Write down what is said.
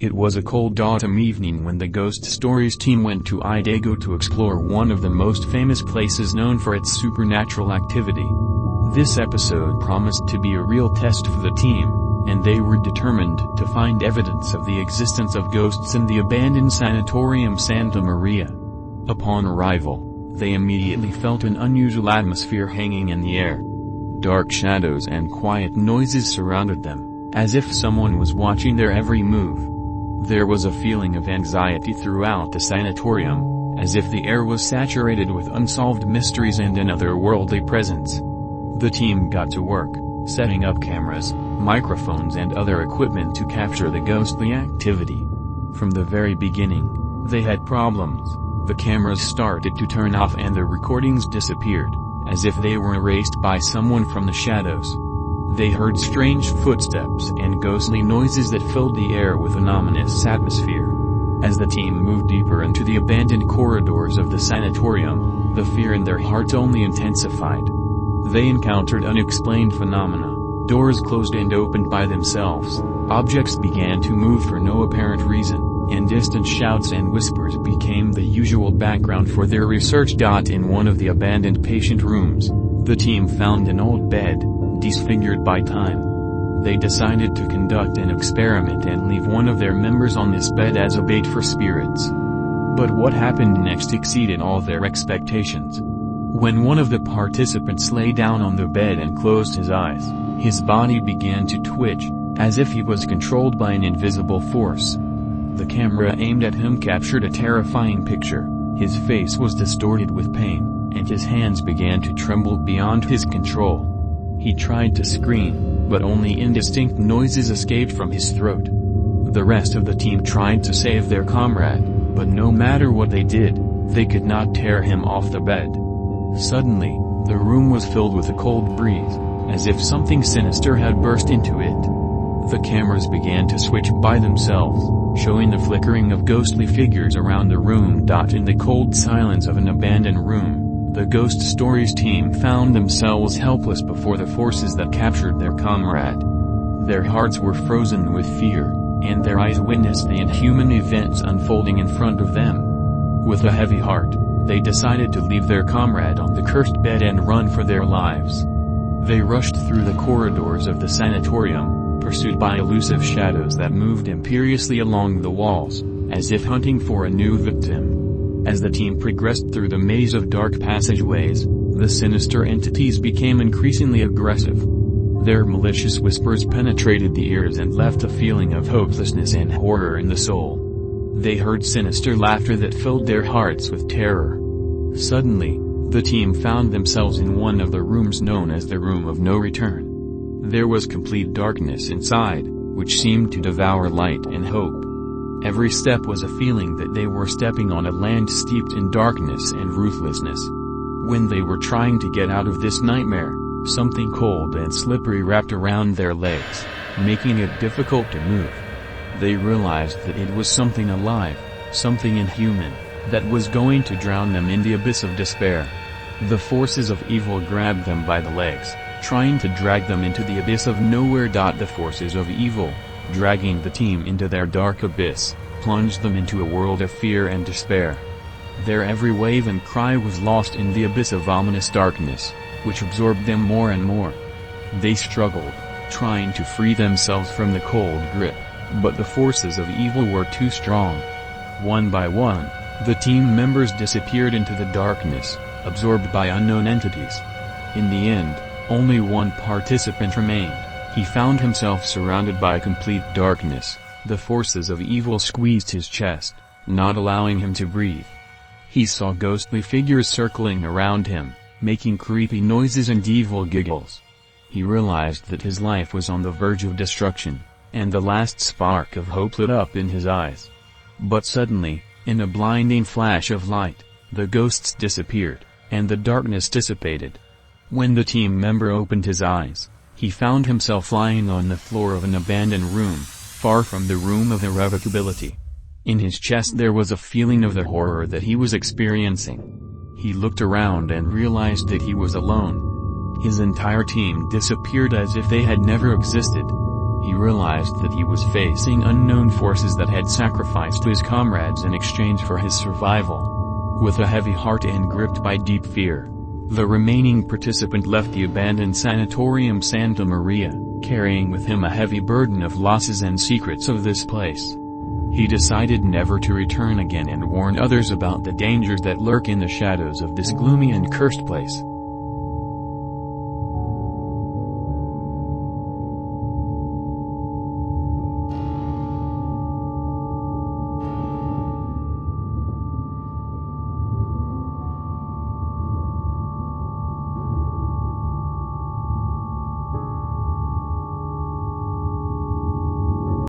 It was a cold autumn evening when the Ghost Stories team went to Idaho to explore one of the most famous places known for its supernatural activity. This episode promised to be a real test for the team, and they were determined to find evidence of the existence of ghosts in the abandoned sanatorium Santa Maria. Upon arrival, they immediately felt an unusual atmosphere hanging in the air. Dark shadows and quiet noises surrounded them, as if someone was watching their every move. There was a feeling of anxiety throughout the sanatorium, as if the air was saturated with unsolved mysteries and an otherworldly presence. The team got to work, setting up cameras, microphones and other equipment to capture the ghostly activity. From the very beginning, they had problems. The cameras started to turn off and the recordings disappeared, as if they were erased by someone from the shadows. They heard strange footsteps and ghostly noises that filled the air with an ominous atmosphere. As the team moved deeper into the abandoned corridors of the sanatorium, the fear in their hearts only intensified. They encountered unexplained phenomena. Doors closed and opened by themselves, objects began to move for no apparent reason, and distant shouts and whispers became the usual background for their research. In one of the abandoned patient rooms, the team found an old bed, disfigured by time. They decided to conduct an experiment and leave one of their members on this bed as a bait for spirits. But what happened next exceeded all their expectations. When one of the participants lay down on the bed and closed his eyes, his body began to twitch, as if he was controlled by an invisible force. The camera aimed at him captured a terrifying picture. His face was distorted with pain, and his hands began to tremble beyond his control. He tried to scream, but only indistinct noises escaped from his throat. The rest of the team tried to save their comrade, but no matter what they did, they could not tear him off the bed. Suddenly, the room was filled with a cold breeze, as if something sinister had burst into it. The cameras began to switch by themselves, showing the flickering of ghostly figures around the room. In the cold silence of an abandoned room, the Ghost Stories team found themselves helpless before the forces that captured their comrade. Their hearts were frozen with fear, and their eyes witnessed the inhuman events unfolding in front of them. With a heavy heart, they decided to leave their comrade on the cursed bed and run for their lives. They rushed through the corridors of the sanatorium, pursued by elusive shadows that moved imperiously along the walls, as if hunting for a new victim. As the team progressed through the maze of dark passageways, the sinister entities became increasingly aggressive. Their malicious whispers penetrated the ears and left a feeling of hopelessness and horror in the soul. They heard sinister laughter that filled their hearts with terror. Suddenly, the team found themselves in one of the rooms known as the Room of No Return. There was complete darkness inside, which seemed to devour light and hope. Every step was a feeling that they were stepping on a land steeped in darkness and ruthlessness. When they were trying to get out of this nightmare, something cold and slippery wrapped around their legs, making it difficult to move. They realized that it was something alive, something inhuman, that was going to drown them in the abyss of despair. The forces of evil grabbed them by the legs, trying to drag them into the abyss of nowhere. The forces of evil, dragging the team into their dark abyss, plunged them into a world of fear and despair. Their every wave and cry was lost in the abyss of ominous darkness, which absorbed them more and more. They struggled, trying to free themselves from the cold grip, but the forces of evil were too strong. One by one, the team members disappeared into the darkness, absorbed by unknown entities. In the end, only one participant remained. He found himself surrounded by complete darkness. The forces of evil squeezed his chest, not allowing him to breathe. He saw ghostly figures circling around him, making creepy noises and evil giggles. He realized that his life was on the verge of destruction, and the last spark of hope lit up in his eyes. But suddenly, in a blinding flash of light, the ghosts disappeared, and the darkness dissipated. When the team member opened his eyes, he found himself lying on the floor of an abandoned room, far from the room of irrevocability. In his chest there was a feeling of the horror that he was experiencing. He looked around and realized that he was alone. His entire team disappeared as if they had never existed. He realized that he was facing unknown forces that had sacrificed his comrades in exchange for his survival. With a heavy heart and gripped by deep fear, the remaining participant left the abandoned sanatorium Santa Maria, carrying with him a heavy burden of losses and secrets of this place. He decided never to return again and warn others about the dangers that lurk in the shadows of this gloomy and cursed place.